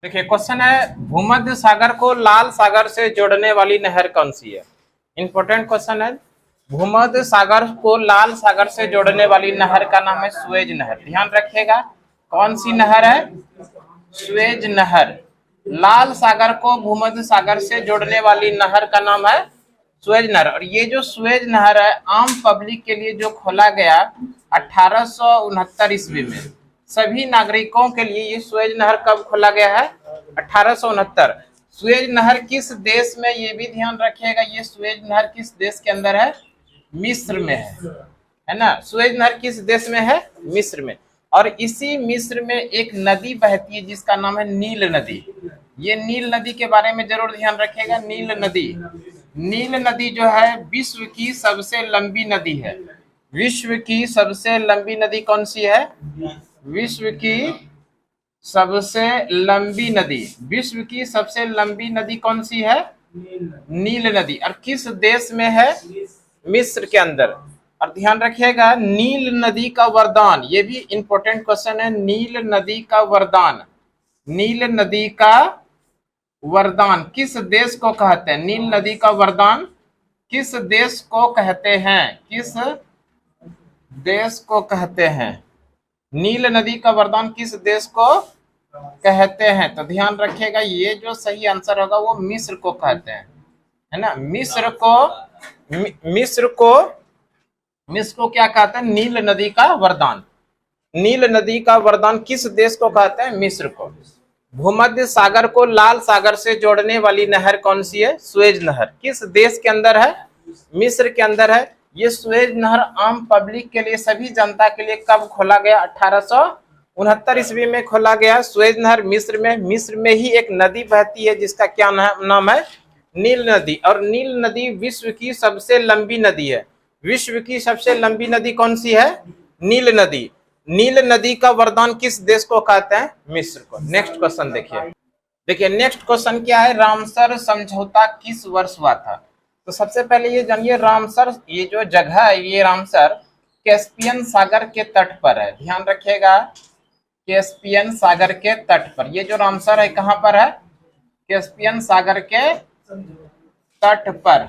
देखिए क्वेश्चन है, भूमध्य सागर को लाल सागर से जोड़ने वाली नहर कौन सी है। इंपॉर्टेंट क्वेश्चन है। भूमध्य सागर को लाल सागर से जोड़ने वाली नहर का नाम है सुएज नहर। ध्यान रखिएगा, कौन सी नहर है? सुएज नहर। लाल सागर को भूमध्य सागर से जोड़ने वाली नहर का नाम है सुएज नहर। और ये जो सुएज नहर है आम पब्लिक के लिए जो खोला गया 1869 ईस्वी में, सभी नागरिकों के लिए ये सुएज नहर कब खोला गया है? 1869। सुएज नहर किस देश में, ये भी ध्यान रखिएगा, ये सुएज नहर किस देश के अंदर है? मिस्र में है ना। सुएज नहर किस देश में है? मिस्र में। और इसी मिस्र में एक नदी बहती है जिसका नाम है नील नदी। ये नील नदी के बारे में जरूर ध्यान रखिएगा। नील नदी, नील नदी जो है विश्व की सबसे लंबी नदी है। विश्व की सबसे लंबी नदी कौन सी है? विश्व की सबसे लंबी नदी, विश्व की सबसे लंबी नदी कौन सी है? नील नदी। और किस देश में है? मिस्र के अंदर। और ध्यान रखिएगा, नील नदी का वरदान, ये भी इंपॉर्टेंट क्वेश्चन है। नील नदी का वरदान, नील नदी का वरदान किस देश को कहते हैं? नील नदी का वरदान किस देश को कहते हैं? किस देश को कहते हैं? नील नदी का वरदान किस देश को कहते हैं? तो ध्यान रखिएगा, ये जो सही आंसर होगा वो मिस्र को कहते हैं, है ना। मिस्र को क्या कहते हैं? नील नदी का वरदान। नील नदी का वरदान किस देश को कहते हैं? मिस्र को। भूमध्य सागर को लाल सागर से जोड़ने वाली नहर कौन सी है? सुएज नहर। किस देश के अंदर है? मिस्र के अंदर है। ये सुएज नहर आम पब्लिक के लिए, सभी जनता के लिए कब खोला गया? 1869 ईस्वी में खोला गया। सुएज नहर मिस्र में, मिस्र में ही एक नदी बहती है जिसका क्या नाम है? नील नदी। और नील नदी विश्व की सबसे लंबी नदी है। विश्व की सबसे लंबी नदी कौन सी है? नील नदी। नील नदी का वरदान किस देश को कहते हैं? मिस्र को। नेक्स्ट क्वेश्चन देखिए नेक्स्ट क्वेश्चन क्या है? रामसर समझौता किस वर्ष हुआ था? तो सबसे पहले ये जानिए, रामसर, ये जो जगह है, ये रामसर कैस्पियन सागर के तट पर है। ध्यान रखिएगा, कैस्पियन सागर के तट पर। ये जो रामसर है कहां पर है? कैस्पियन सागर के तट पर।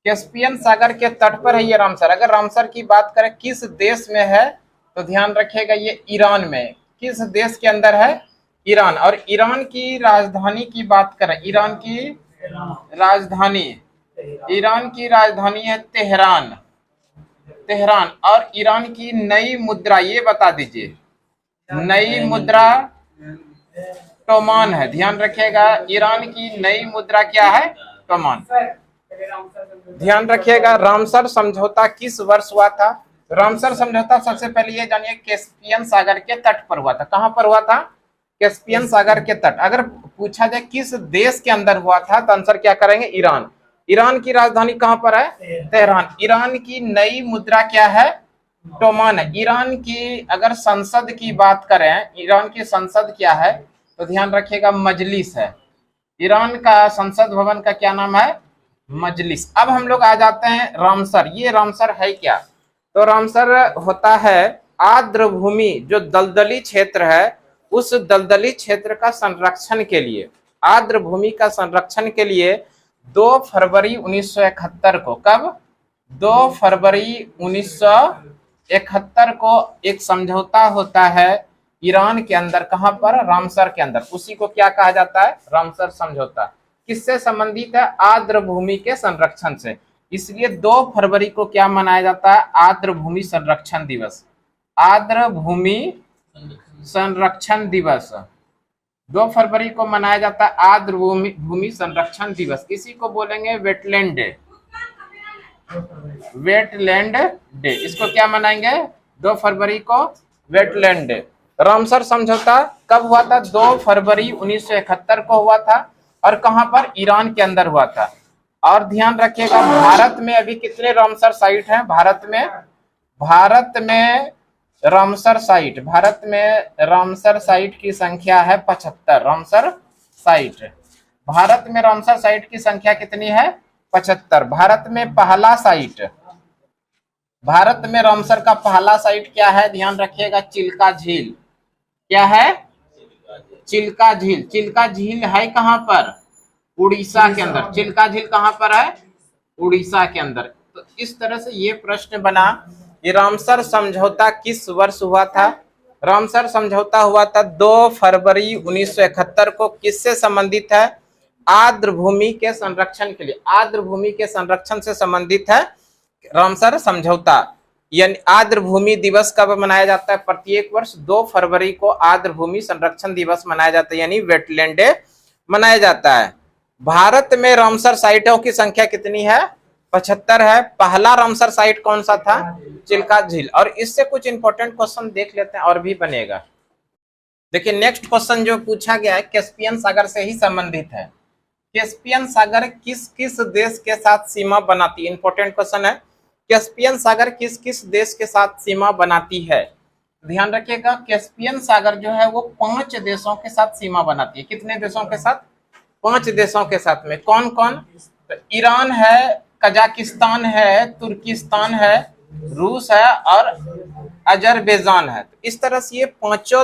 कैस्पियन सागर के तट पर है ये रामसर। अगर रामसर की बात करें किस देश में है, तो ध्यान रखिएगा ये ईरान में। किस देश के अंदर है? ईरान। और ईरान की राजधानी की बात करें, ईरान की राजधानी है तेहरान। तेहरान। और ईरान की नई मुद्रा, ये बता दीजिए, नई मुद्रा टोमान है। ध्यान रखिएगा, ईरान की नई मुद्रा क्या है? टोमान। ध्यान रखिएगा, रामसर समझौता किस वर्ष हुआ था? रामसर समझौता सबसे पहले ये जानिए कैस्पियन सागर के तट पर हुआ था। कहां पर हुआ था? कैस्पियन सागर के तट। अगर पूछा जाए किस देश के अंदर हुआ था, तो आंसर क्या करेंगे? ईरान। ईरान की राजधानी कहां पर है? तेहरान। ईरान की नई मुद्रा क्या है? टोमान है। ईरान की अगर संसद की बात करें, ईरान की संसद क्या है, तो ध्यान रखिएगा मजलिस है। ईरान का संसद भवन का क्या नाम है? मजलिस। अब हम लोग आ जाते हैं रामसर। ये रामसर है क्या? तो रामसर होता है आर्द्र भूमि, जो दलदली क्षेत्र है, उस दलदली क्षेत्र का संरक्षण के लिए, आर्द्र भूमि का संरक्षण के लिए 2 फरवरी 1971 को, कब? 2 फरवरी 1971 को एक समझौता होता है ईरान के अंदर। कहां पर? रामसर के अंदर। उसी को क्या कहा जाता है? रामसर समझौता। किससे संबंधित है? आर्द्र भूमि के संरक्षण से। इसलिए 2 फरवरी को क्या मनाया जाता है? आर्द्र भूमि संरक्षण दिवस। आर्द्र भूमि संरक्षण दिवस 2 फरवरी को मनाया जाता है आर्द्र भूमि संरक्षण दिवस। इसी को बोलेंगे वेटलैंड डे। वेटलैंड डे, इसको क्या मनाएंगे? 2 फरवरी को वेटलैंड डे। रामसर समझौता कब हुआ था? 2 फरवरी 1971 को हुआ था। और कहां पर? ईरान के अंदर हुआ था। और ध्यान रखिएगा, भारत में अभी कितने रामसर साइट हैं? भारत में रामसर साइट की संख्या है 75। रामसर साइट, भारत में रामसर साइट की संख्या कितनी है? 75। भारत में रामसर का पहला साइट क्या है? ध्यान रखिएगा, चिल्का झील। क्या है? चिल्का झील। चिल्का झील है कहाँ पर? उड़ीसा के अंदर। चिल्का झील कहाँ पर है? उड़ीसा के अंदर। तो इस तरह से ये प्रश्न बना। ये रामसर समझौता किस वर्ष हुआ था? रामसर समझौता हुआ था 2 फरवरी 1971 को। किससे संबंधित है? आर्द्र भूमि के संरक्षण के लिए। आर्द्र भूमि के संरक्षण से संबंधित है रामसर समझौता। यानी आर्द्र भूमि दिवस कब मनाया जाता है? प्रत्येक वर्ष 2 फरवरी को आर्द्र भूमि संरक्षण दिवस मनाया जाता है, यानी वेटलैंड डे मनाया जाता है। भारत में रामसर साइटों की संख्या कितनी है? 75 है। पहला रामसर साइट कौन सा था? चिल्का झील। और इससे कुछ इंपॉर्टेंट क्वेश्चन देख लेते हैं और भी बनेगा। देखिए नेक्स्ट क्वेश्चन जो पूछा गया है कैस्पियन सागर से ही संबंधित है। कैस्पियन सागर किस किस देश के साथ सीमा बनाती है? इंपॉर्टेंट क्वेश्चन है। कैस्पियन सागर किस किस देश के साथ सीमा बनाती है? ध्यान रखिएगा, कैस्पियन सागर जो है वो 5 देशों के साथ सीमा बनाती है। कितने देशों के साथ? 5 देशों के साथ में। कौन कौन? तो ईरान है, कजाकिस्तान है, तुर्किस्तान है, रूस है और अजरबैजान है। तो इस तरह से ये 5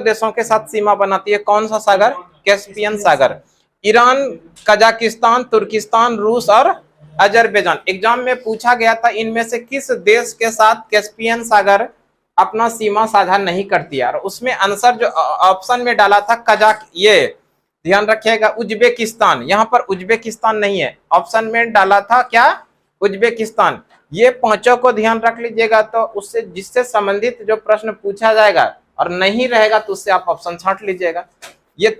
देशों के साथ सीमा बनाती है। कौन सा सागर? कैस्पियन सागर। ईरान, कजाकिस्तान, तुर्किस्तान, रूस और अजरबैजान। एग्जाम में पूछा गया था इनमें से किस देश के साथ कैस्पियन सागर अपना सीमा साझा नहीं करती है, और उसमें आंसर जो ऑप्शन में डाला था ये ध्यान रखिएगा उज्बेकिस्तान। यहाँ पर उज्बेकिस्तान नहीं है, ऑप्शन में डाला था क्या? उज्बेकिस्तान। ये 5 को ध्यान रख लीजिएगा, तो उससे जिससे संबंधित जो प्रश्न पूछा जाएगा और नहीं रहेगा तो उससे आप ऑप्शन छांट लीजिएगा। ये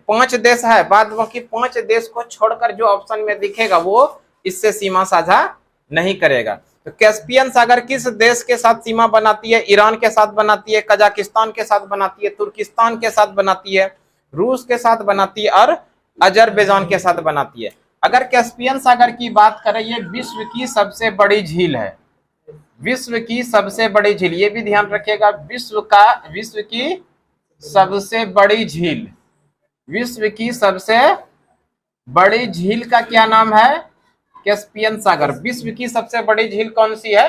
5 देश है, बाद बाकी 5 देश को छोड़कर जो ऑप्शन में दिखेगा वो इससे सीमा साझा नहीं करेगा। तो कैस्पियन सागर किस देश के साथ सीमा बनाती है? ईरान के साथ बनाती है, कजाकिस्तान के साथ बनाती है, तुर्किस्तान के साथ बनाती है, रूस के साथ बनाती है और अजरबैजान के साथ बनाती है। अगर कैस्पियन सागर की बात करें, ये विश्व की सबसे बड़ी झील है। विश्व की सबसे बड़ी झील, ये भी ध्यान रखिएगा, विश्व की सबसे बड़ी झील। विश्व की सबसे बड़ी झील का क्या नाम है? कैस्पियन सागर। विश्व की सबसे बड़ी झील कौन सी है?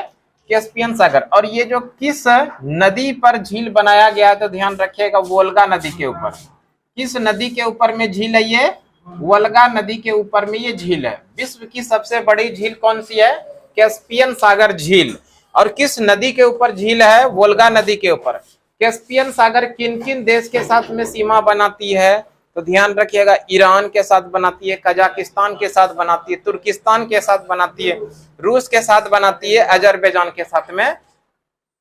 कैस्पियन सागर। और ये जो किस नदी पर झील बनाया गया है तो ध्यान रखिएगा वोल्गा नदी के ऊपर। किस नदी के ऊपर में झील है? ये वोल्गा नदी के ऊपर में ये झील है। विश्व की सबसे बड़ी झील कौन सी है? कैस्पियन सागर झील। और किस नदी के ऊपर झील है? वोल्गा नदी के ऊपर। कैस्पियन सागर किन किन देश के साथ में सीमा बनाती है? तो ध्यान रखिएगा ईरान के साथ बनाती है, कजाकिस्तान के साथ बनाती है, तुर्किस्तान के साथ बनाती है, रूस के साथ बनाती है, अजरबैजान के साथ में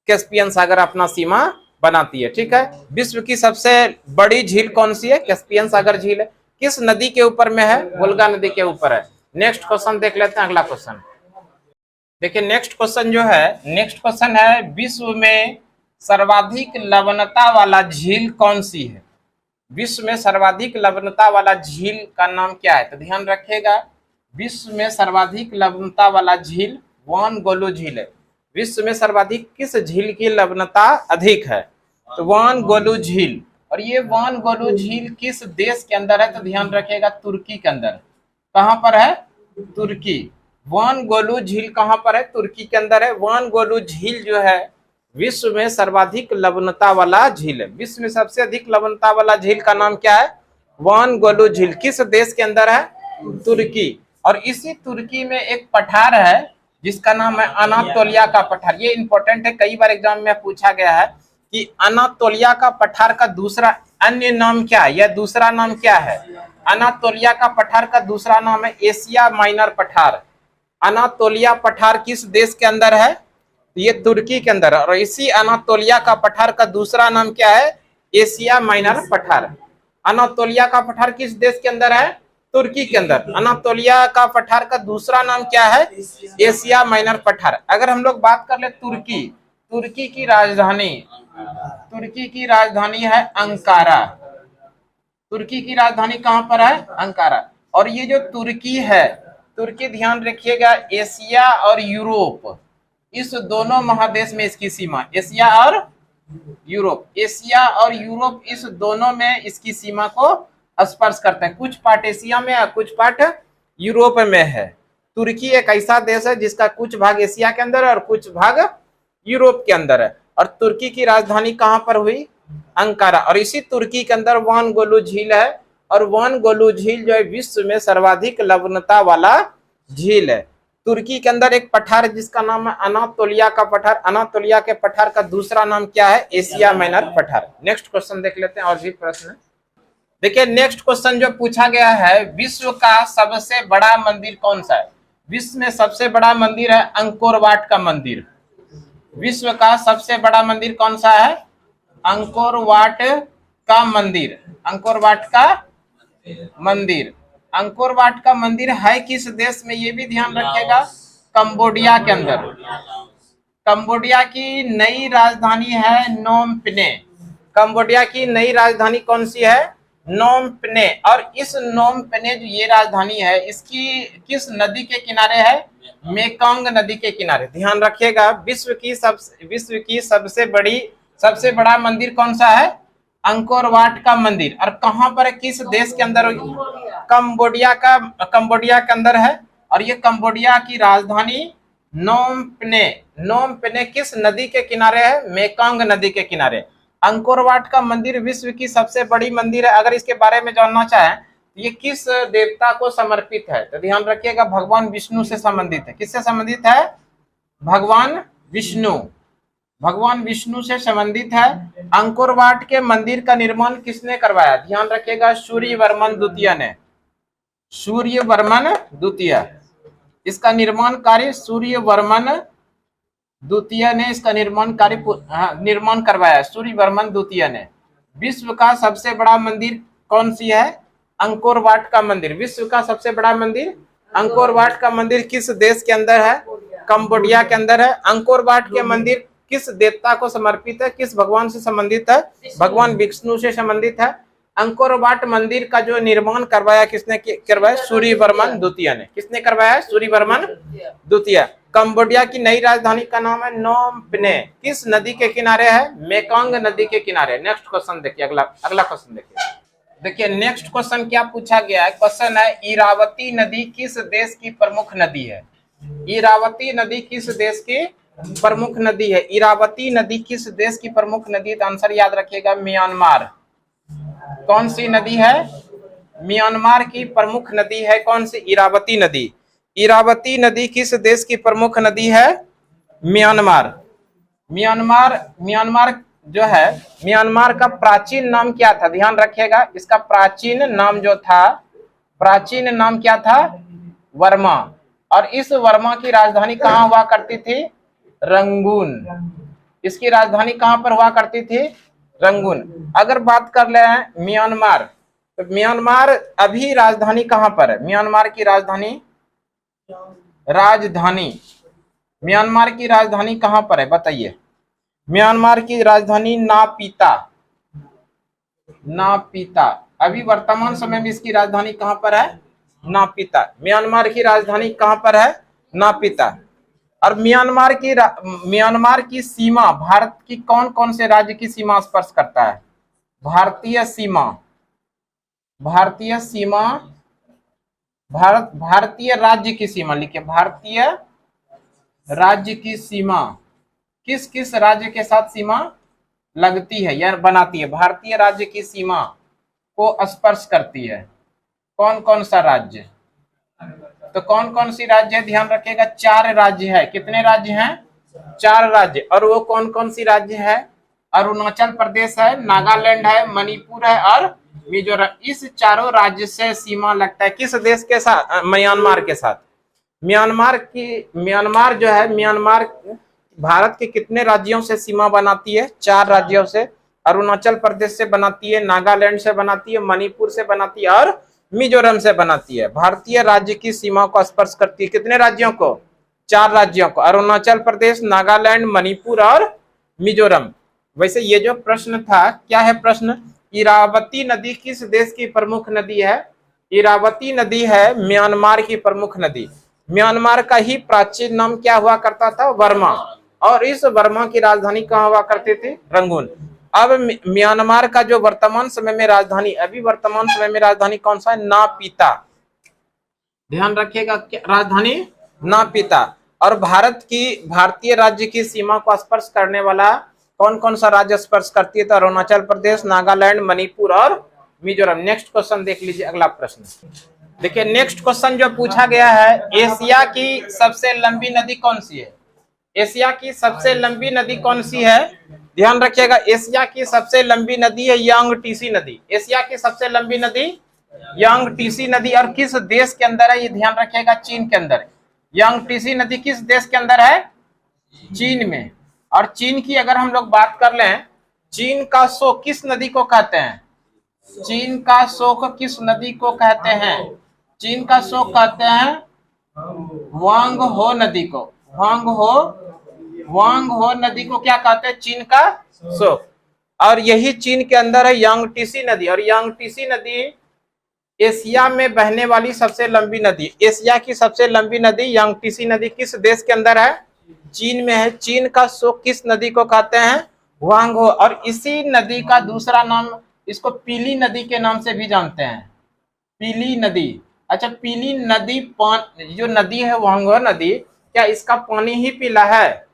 कैस्पियन सागर अपना सीमा बनाती है। ठीक है, विश्व की सबसे बड़ी झील कौन सी है? कैस्पियन सागर झील है। किस नदी के ऊपर में है? वोल्गा नदी के ऊपर है। नेक्स्ट क्वेश्चन देख लेते हैं, अगला क्वेश्चन देखिए। नेक्स्ट क्वेश्चन है विश्व में सर्वाधिक लवणता वाला झील कौन सी है? विश्व में सर्वाधिक लवणता वाला झील का नाम क्या है? तो ध्यान रखिएगा, विश्व में सर्वाधिक लवणता वाला झील वानगोलू झील है। विश्व में सर्वाधिक किस झील की लवणता अधिक है? तो वानगोलू झील। और ये वानगोलू झील किस देश के अंदर है? तो ध्यान रखिएगा तुर्की के अंदर। कहां पर है? तुर्की। वानगोलू झील कहां पर है? तुर्की के अंदर है। वानगोलू झील जो है विश्व में सर्वाधिक लवणता वाला झील है। विश्व में सबसे अधिक लवणता वाला झील का नाम क्या है? वानगोलू झील। किस देश के अंदर है? तुर्की। और इसी तुर्की में एक पठार है जिसका नाम है अनातोलिया का पठार। ये इंपॉर्टेंट है, कई बार एग्जाम में पूछा गया है कि अनातोलिया का पठार का दूसरा अन्य नाम क्या है, या दूसरा नाम क्या है? अनातोलिया का पठार का दूसरा नाम है एशिया माइनर पठार। अनातोलिया पठार किस देश के अंदर है? ये तुर्की के अंदर है। और इसी अनातोलिया का पठार का दूसरा नाम क्या है? एशिया माइनर पठार। अनातोलिया का पठार किस देश के अंदर है? तुर्की के अंदर। अनातोलिया का पठार का दूसरा नाम क्या है? एशिया माइनर पठार। अगर हम लोग बात कर ले तुर्की की राजधानी है अंकारा। तुर्की की राजधानी कहां पर है? अंकारा। और ये जो तुर्की है, तुर्की ध्यान रखिएगा एशिया और यूरोप, इस दोनों महादेश में इसकी सीमा, एशिया और यूरोप इस दोनों में इसकी सीमा को स्पर्श करता है। कुछ पार्ट एशिया में है, कुछ पार्ट यूरोप में है। तुर्की एक ऐसा देश है जिसका कुछ भाग एशिया के अंदर है और कुछ भाग यूरोप के अंदर है। और तुर्की की राजधानी कहां पर हुई? अंकारा। और इसी तुर्की के अंदर वान गोलू झील है, और वान गोलू झील जो है विश्व में सर्वाधिक लवणता वाला झील है। तुर्की के अंदर एक पठार है जिसका नाम है अनातोलिया का पठार। अनातोलिया के पठार का दूसरा नाम क्या है? एशिया माइनर पठार। नेक्स्ट क्वेश्चन देख लेते हैं और भी प्रश्न। देखिए नेक्स्ट क्वेश्चन जो पूछा गया है, विश्व का सबसे बड़ा मंदिर कौन सा है? विश्व में सबसे बड़ा मंदिर है अंकोर वाट का मंदिर। विश्व का सबसे बड़ा मंदिर कौन सा है? अंकोर वाट का मंदिर। अंकोर वाट का मंदिर। अंकोर वाट का मंदिर है किस देश में? ये भी ध्यान रखिएगा, कंबोडिया के अंदर। कंबोडिया की नई राजधानी है नोम पिने। कंबोडिया की नई राजधानी कौन सी है? नोम पिने। और इस नोम पिने जो ये राजधानी है, इसकी किस नदी के किनारे है? मेकोंग नदी के किनारे। ध्यान रखिएगा, विश्व की सबसे बड़ा मंदिर कौन सा है? अंकोर वाट का मंदिर। और कहां पर है? किस देश के अंदर? कंबोडिया के अंदर है। और ये कंबोडिया की राजधानी नोम पिने। नोम पिने किस नदी के किनारे है? मेकोंग नदी के किनारे। अंकोर वाट का मंदिर विश्व की सबसे बड़ी मंदिर है। अगर इसके बारे में जानना चाहें, ये किस देवता को समर्पित है? तो ध्यान रखिएगा, भगवान विष्णु से संबंधित है। किससे संबंधित है? भगवान विष्णु। भगवान विष्णु से संबंधित है। अंकोर वाट के मंदिर का निर्माण किसने करवाया? ध्यान रखिएगा, सूर्यवर्मन द्वितीय ने। सूर्यवर्मन द्वितीय, इसका निर्माण कार्य सूर्यवर्मन द्वितीय ने इसका निर्माण करवाया, सूर्यवर्मन द्वितीय ने। विश्व का सबसे बड़ा मंदिर कौन सी है? अंकोर वाट का मंदिर। विश्व का सबसे बड़ा मंदिर अंकोर वाट का मंदिर किस देश के अंदर है? कंबोडिया के अंदर है। अंकोर वाट के मंदिर किस देवता को समर्पित है? किस भगवान से संबंधित है? भगवान विष्णु से संबंधित है। अंकोर वाट मंदिर का जो निर्माण करवाया किसने करवाया? सूर्यवर्मन द्वितीय ने। किसने करवाया? सूर्यवर्मन द्वितीय। कंबोडिया की नई राजधानी का नाम है नोम पिने। किस नदी के किनारे है? मेकोंग नदी के किनारे। नेक्स्ट क्वेश्चन देखिए, अगला क्वेश्चन देखिए। देखिए नेक्स्ट क्वेश्चन क्या पूछा गया है? क्वेश्चन है, इरावती नदी किस देश की प्रमुख नदी है? इरावती नदी किस देश की प्रमुख नदी है? इरावती नदी किस देश की प्रमुख नदी है? तो आंसर याद रखिएगा, म्यांमार। कौन सी नदी है? म्यांमार की प्रमुख नदी है कौन सी? इरावती नदी। इरावती नदी किस देश की प्रमुख नदी है? म्यांमार। म्यांमार जो है, म्यांमार का प्राचीन नाम क्या था? ध्यान रखिएगा, इसका प्राचीन नाम जो था, प्राचीन नाम क्या था? वर्मा। और इस वर्मा की राजधानी कहाँ हुआ करती थी? रंगून। इसकी राजधानी कहाँ पर हुआ करती थी? रंगून। अगर बात कर ले म्यांमार, तो म्यांमार अभी राजधानी कहाँ पर है? म्यांमार की राजधानी म्यांमार की राजधानी कहाँ पर है बताइए? म्यांमार की राजधानी नापीता। अभी वर्तमान समय में इसकी राजधानी कहाँ पर है? नापीता। म्यांमार की राजधानी कहाँ पर है? नापीता। और म्यांमार की सीमा भारत की कौन कौन से राज्य की सीमा स्पर्श करता है? भारतीय राज्य की सीमा लिखिए। भारतीय राज्य की सीमा किस किस राज्य के साथ सीमा लगती है या बनाती है? भारतीय राज्य की सीमा को स्पर्श करती है कौन कौन सा राज्य? तो कौन कौन सी राज्य है? ध्यान रखिएगा, 4 राज्य है। कितने राज्य हैं? 4 राज्य। और वो कौन कौन सी राज्य है? अरुणाचल प्रदेश है, नागालैंड है, मणिपुर है और मिजोरम। इस चारों राज्य से सीमा लगता है किस देश के साथ? म्यांमार के साथ। म्यांमार जो है, म्यांमार भारत के कितने राज्यों से सीमा बनाती है? 4 राज्यों से। अरुणाचल प्रदेश से बनाती है, नागालैंड से बनाती है, मणिपुर से बनाती है और मिजोरम से बनाती है। भारतीय राज्य की सीमा को स्पर्श करती है कितने राज्यों को? 4 राज्यों को, अरुणाचल प्रदेश, नागालैंड, मणिपुर और मिजोरम। वैसे ये जो प्रश्न था, क्या है प्रश्न? इरावती नदी किस देश की प्रमुख नदी है? इरावती नदी है म्यांमार की प्रमुख नदी। म्यांमार का ही प्राचीन नाम क्या हुआ करता था? वर्मा। और इस वर्मा की राजधानी कहाँ हुआ करती थी? रंगून। अब म्यांमार का जो वर्तमान समय में राजधानी कौन सा है? नापीता। ध्यान रखिएगा, राजधानी नापीता। और भारतीय राज्य की सीमा को स्पर्श करने वाला कौन कौन सा राज्य स्पर्श करती है? तो अरुणाचल प्रदेश, नागालैंड, मणिपुर और मिजोरम। नेक्स्ट क्वेश्चन देख लीजिए, अगला प्रश्न देखिए। नेक्स्ट क्वेश्चन जो पूछा गया है, एशिया की सबसे लंबी नदी कौन सी है? एशिया की सबसे लंबी नदी कौन सी है? ध्यान रखिएगा, एशिया की सबसे लंबी नदी है यांगटीसी नदी। एशिया की सबसे लंबी नदी यांगटीसी नदी। और किस देश के अंदर है? ये ध्यान रखिएगा, चीन के अंदर है। यांगटीसी नदी किस देश के अंदर है? चीन में। और चीन की अगर हम लोग बात कर लें, चीन का शोक किस नदी को कहते हैं? चीन का शोक किस नदी को कहते हैं? चीन का शोक कहते हैं वांग हो नदी को। वांग हो नदी को क्या कहते हैं? चीन का शोक। और यही चीन के अंदर है यांगटीसी नदी। और यांगटीसी नदी एशिया में बहने वाली सबसे लंबी नदी। एशिया की सबसे लंबी नदी यांगटीसी नदी किस देश के अंदर है? चीन में है। चीन का शोक किस नदी को कहते हैं? वांग हो। और इसी नदी का दूसरा नाम, इसको पीली नदी के नाम से भी जानते हैं, पीली नदी। अच्छा, पीली नदी जो नदी है वांग हो नदी, क्या इसका पानी ही पीला है?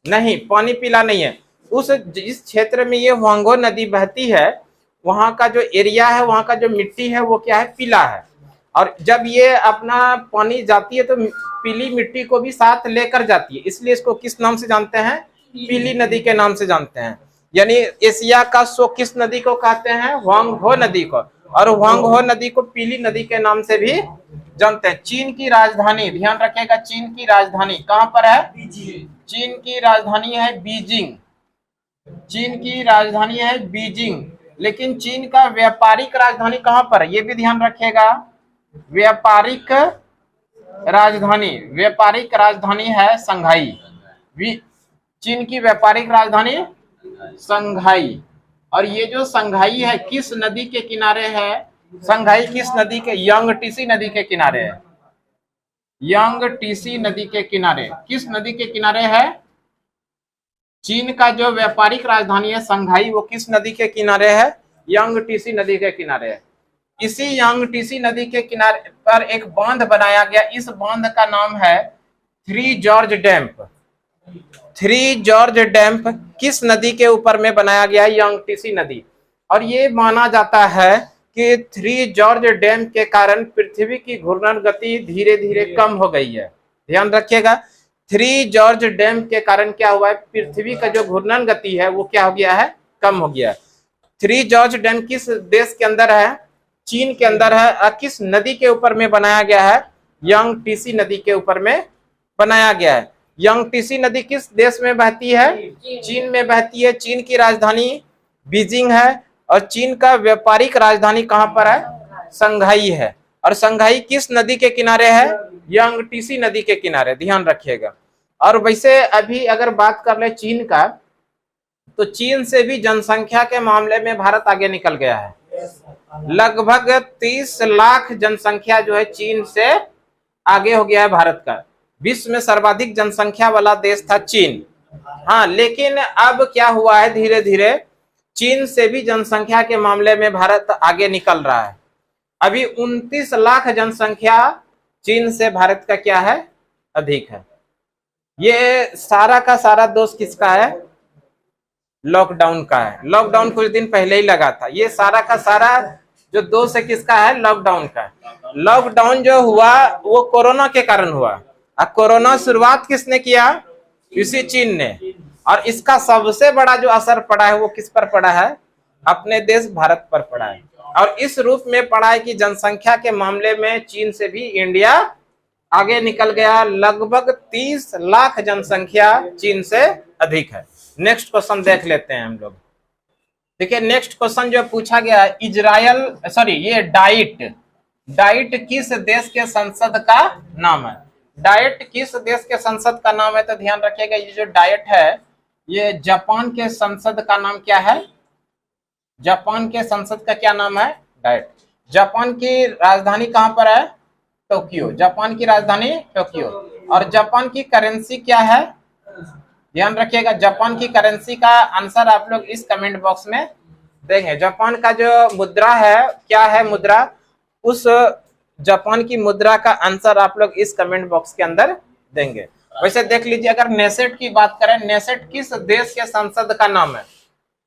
नहीं, पानी पीला नहीं है। उस जिस क्षेत्र में ये वांगो नदी बहती है, वहां का जो एरिया है, वहां का जो मिट्टी है, वो क्या है? पीला है। और जब ये अपना पानी जाती है तो पीली मिट्टी को भी साथ लेकर जाती है, इसलिए इसको किस नाम से जानते हैं? पीली नदी के नाम से जानते हैं। यानी एशिया का शोक किस नदी को कहते हैं? वांग हो नदी को। और वांग हो नदी को पीली नदी के नाम से भी जानते हैं। चीन की राजधानी, ध्यान रखिएगा, चीन की राजधानी कहां पर है? चीन की राजधानी है बीजिंग। चीन की राजधानी है बीजिंग। लेकिन चीन का व्यापारिक राजधानी कहां पर है? ये भी ध्यान रखिएगा, व्यापारिक राजधानी है संघाई। चीन की व्यापारिक राजधानी संघाई। और ये जो संघाई है किस नदी के किनारे है? संघाई किस नदी के? यांगटीसी नदी के किनारे है। यांगटीसी नदी के किनारे। किस नदी के किनारे है? चीन का जो व्यापारिक राजधानी है संघाई, वो किस नदी के किनारे है? यांगटीसी नदी के किनारे है। इसी यांगटीसी नदी के किनारे पर एक बांध बनाया गया। इस बांध का नाम है थ्री जॉर्ज डैम्प। थ्री जॉर्ज डैम्प किस नदी के ऊपर में बनाया गया है? यांगटीसी नदी। और ये माना जाता है कि थ्री जॉर्ज डैम के कारण पृथ्वी की घूर्णन गति धीरे धीरे कम हो गई है। ध्यान रखिएगा, थ्री जॉर्ज डैम के कारण क्या हुआ है? पृथ्वी का जो घूर्णन गति है वो क्या हो गया है? कम हो गया है। थ्री जॉर्ज डैम किस देश के अंदर है? चीन के अंदर है। किस नदी के ऊपर में बनाया गया है? यांगटीसी नदी के ऊपर में बनाया गया है। यांगटीसी नदी किस देश में बहती है? चीन में बहती है। चीन की राजधानी बीजिंग है। और चीन का व्यापारिक राजधानी कहां पर है? संघाई है। और संघाई किस नदी के किनारे है? यांगटीसी नदी के किनारे। ध्यान रखिएगा। और वैसे अभी अगर बात कर ले चीन का, तो चीन से भी जनसंख्या के मामले में भारत आगे निकल गया है। लगभग 30 लाख जनसंख्या जो है चीन से आगे हो गया है भारत का। विश्व में सर्वाधिक जनसंख्या वाला देश था चीन। हाँ, लेकिन अब क्या हुआ है? धीरे धीरे चीन से भी जनसंख्या के मामले में भारत आगे निकल रहा है। अभी 29 लाख जनसंख्या चीन से भारत का क्या है? अधिक है। ये सारा का सारा दोष किसका है? लॉकडाउन का है। लॉकडाउन कुछ दिन पहले ही लगा था। ये सारा का सारा जो दोष है किसका है? लॉकडाउन का। लॉकडाउन जो हुआ वो कोरोना के कारण हुआ। अब कोरोना शुरुआत किसने किया? इसी चीन ने। और इसका सबसे बड़ा जो असर पड़ा है वो किस पर पड़ा है? अपने देश भारत पर पड़ा है। और इस रूप में पड़ा है कि जनसंख्या के मामले में चीन से भी इंडिया आगे निकल गया। लगभग 30 लाख जनसंख्या चीन से अधिक है। नेक्स्ट क्वेश्चन देख लेते हैं हम लोग। देखिए, नेक्स्ट क्वेश्चन जो पूछा गया है, ये डाइट किस देश के संसद का नाम है? डाइट किस देश के संसद का नाम है? तो ध्यान रखिएगा, ये जो डाइट है ये जापान के संसद का नाम क्या है? जापान के संसद का क्या नाम है? डाइट। जापान की राजधानी कहां पर है? टोक्यो। जापान की राजधानी टोक्यो। और जापान की करेंसी क्या है? ध्यान रखिएगा, जापान की करेंसी का आंसर आप लोग इस कमेंट बॉक्स में देंगे। जापान का जो मुद्रा है, क्या है मुद्रा? उस जापान की मुद्रा का आंसर आप लोग इस कमेंट बॉक्स के अंदर देंगे। वैसे देख लीजिए, अगर नेसेट की बात करें, नेसेट किस देश के संसद का नाम है?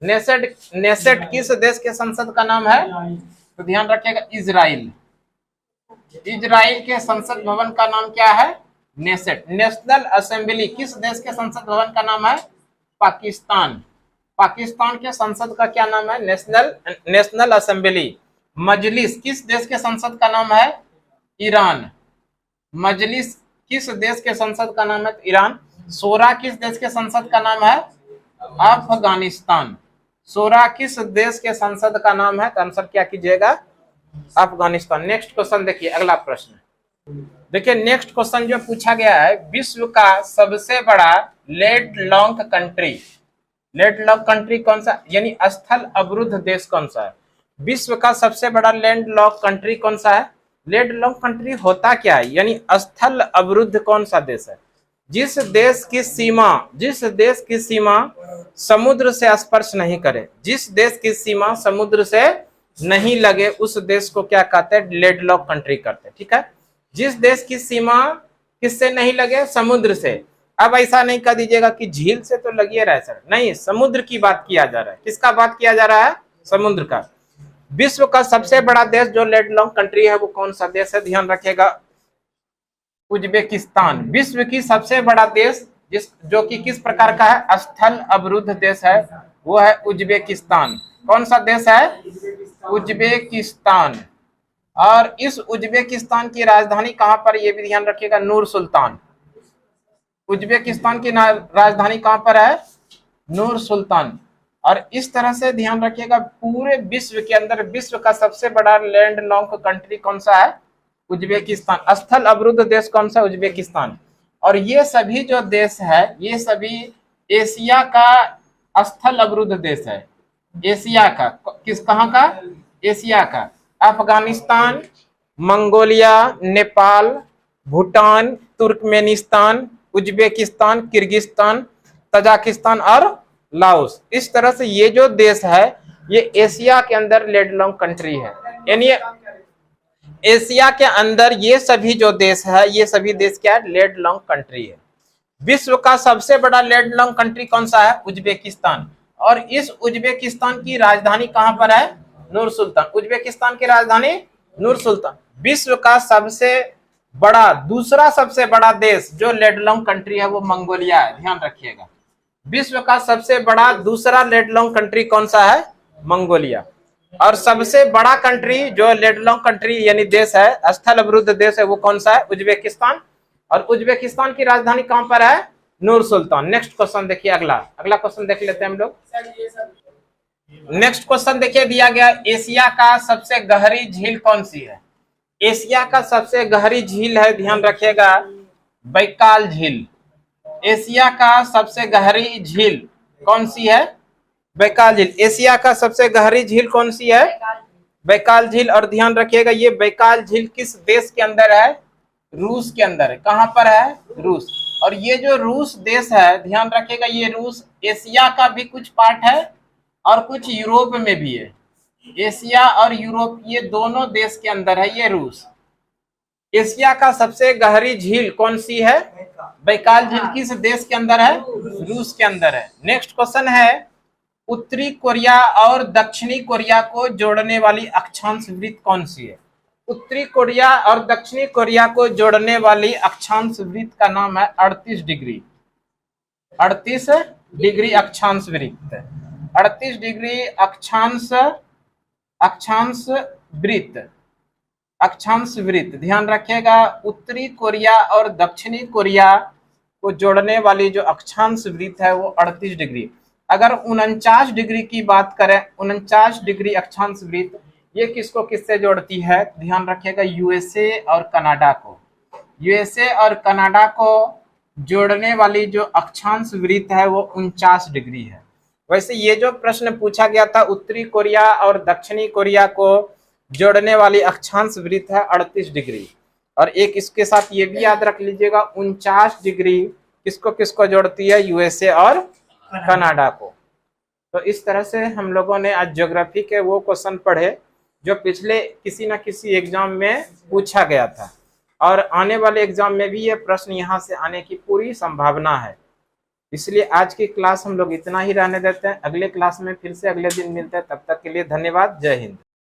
नेसेट नेसेट किस देश के संसद का नाम है? तो ध्यान रखिएगा, इजराइल। इजराइल के संसद भवन का नाम क्या है? नेसेट। नेशनल असेंबली किस देश के संसद भवन का नाम है? पाकिस्तान। पाकिस्तान के संसद का क्या नाम है? National assembly. मजलिस किस देश के संसद का नाम है? ईरान। मजलिस किस देश के संसद का नाम है? ईरान। शोरा किस देश के संसद का नाम है? अफगानिस्तान। शोरा किस देश के संसद का नाम है? तो आंसर क्या कीजिएगा? अफगानिस्तान। नेक्स्ट क्वेश्चन देखिए, अगला प्रश्न देखिए। नेक्स्ट क्वेश्चन जो पूछा गया है, विश्व का सबसे बड़ा लैंडलॉक्ड कंट्री, लैंडलॉक्ड कंट्री कौन सा, यानी स्थल अवरुद्ध देश कौन सा है? विश्व का सबसे बड़ा लैंडलॉक्ड कंट्री कौन सा है? लैंडलॉक्ड कंट्री होता क्या है, यानी स्थल अवरुद्ध कौन सा देश है? जिस देश की सीमा समुद्र से स्पर्श नहीं करे, जिस देश की सीमा समुद्र से नहीं लगे, उस देश को क्या कहते हैं? लैंडलॉक्ड कंट्री कहते हैं। ठीक है, जिस देश की सीमा किससे नहीं लगे? समुद्र से। अब ऐसा नहीं कह दीजिएगा कि झील से तो लगी रहे सर, नहीं, समुद्र की बात किया जा रहा है। किसका बात किया जा रहा है? समुद्र का। विश्व का सबसे बड़ा देश जो लैंडलॉक्ड कंट्री है वो कौन सा देश है? ध्यान रखिएगा, उज्बेकिस्तान। विश्व की सबसे बड़ा देश जो कि किस प्रकार का है? स्थल अवरुद्ध देश है, वो है उज्बेकिस्तान। कौन सा देश है? उज्बेकिस्तान। और इस उज्बेकिस्तान की राजधानी कहां पर? ये भी ध्यान रखिएगा, नूर सुल्तान। उज्बेकिस्तान की राजधानी कहां पर है? नूर सुल्तान। और इस तरह से ध्यान रखिएगा, पूरे विश्व के अंदर विश्व का सबसे बड़ा लैंडलॉक्ड कंट्री कौन सा है? उज्बेकिस्तान। स्थल अवरुद्ध देश कौन सा? उज्बेकिस्तान। और ये सभी जो देश है, ये सभी एशिया का स्थल अवरुद्ध देश है। एशिया का, कहां का? एशिया का। Afghanistan, Mongolia, Nepal, Bhutan, Turkmenistan, Uzbekistan, Kyrgyzstan, Tajikistan और लाओस। इस तरह से ये जो देश है, ये एशिया के अंदर लैंडलॉक्ड कंट्री है। यानी एशिया के अंदर ये सभी जो देश है, ये सभी देश क्या है? लैंडलॉक्ड कंट्री है। विश्व का सबसे बड़ा लैंडलॉक्ड कंट्री कौन सा है? उज्बेकिस्तान। और इस उज्बेकिस्तान की राजधानी कहां पर है? नूर सुल्तान। उज्बेकिस्तान की राजधानी नूर सुल्तान। विश्व का सबसे बड़ा, दूसरा सबसे बड़ा देश जो लैंडलॉक्ड कंट्री है वो मंगोलिया है। ध्यान रखिएगा, विश्व का सबसे बड़ा दूसरा लैंडलॉक्ड कंट्री कौन सा है? मंगोलिया। और सबसे बड़ा कंट्री जो लैंडलॉक्ड कंट्री यानी देश है, स्थल अवरुद्ध देश है, वो कौन सा है? उज्बेकिस्तान। और उज्बेकिस्तान की राजधानी कहां पर है? नूर सुल्तान। नेक्स्ट क्वेश्चन देखिए, अगला क्वेश्चन देख लेते हैं हम लोग। नेक्स्ट क्वेश्चन देखिए, दिया गया, एशिया का सबसे गहरी झील कौन सी है? एशिया का सबसे गहरी झील है, ध्यान रखिएगा, बैकाल झील। एशिया का सबसे गहरी झील कौन सी है? बैकाल झील। एशिया का सबसे गहरी झील कौन सी है? बैकाल झील। और ध्यान रखिएगा, ये बैकाल झील किस देश के अंदर है? रूस के अंदर है। कहां पर है? रूस। और ये जो रूस देश है, ध्यान रखिएगा, ये रूस एशिया का भी कुछ पार्ट है और कुछ यूरोप में भी है। एशिया और यूरोप ये दोनों देश के अंदर है ये रूस। एशिया का सबसे गहरी झील कौन सी है? बैकाल झील। किस देश के अंदर है? रूस के अंदर है। नेक्स्ट क्वेश्चन है, उत्तरी कोरिया और दक्षिणी कोरिया को जोड़ने वाली अक्षांश वृत्त कौन सी है? उत्तरी कोरिया और दक्षिणी कोरिया को जोड़ने वाली अक्षांश वृत्त का नाम है 38 डिग्री। 38 डिग्री अक्षांश वृत्त। 38 डिग्री अक्षांश वृत्त। ध्यान रखिएगा, उत्तरी कोरिया और दक्षिणी कोरिया को जोड़ने वाली जो अक्षांश वृत्त है वो 38 डिग्री। अगर 49 डिग्री की बात करें, 49 डिग्री अक्षांश वृत्त, ये किसको किससे जोड़ती है? ध्यान रखिएगा, यूएसए और कनाडा को। यूएसए और कनाडा को जोड़ने वाली जो अक्षांश वृत्त है वो 49 डिग्री है। वैसे ये जो प्रश्न पूछा गया था, उत्तरी कोरिया और दक्षिणी कोरिया को जोड़ने वाली अक्षांश वृत्त है 38 डिग्री। और एक इसके साथ ये भी याद रख लीजिएगा, 49 डिग्री किसको किसको जोड़ती है? यूएसए और कनाडा को। तो इस तरह से हम लोगों ने आज ज्योग्राफी के वो क्वेश्चन पढ़े जो पिछले किसी न किसी एग्जाम में पूछा गया था। और आने वाले एग्जाम में भी ये प्रश्न यहाँ से आने की पूरी संभावना है। इसलिए आज की क्लास हम लोग इतना ही रहने देते हैं। अगले क्लास में फिर से अगले दिन मिलते हैं। तब तक के लिए धन्यवाद। जय हिंद।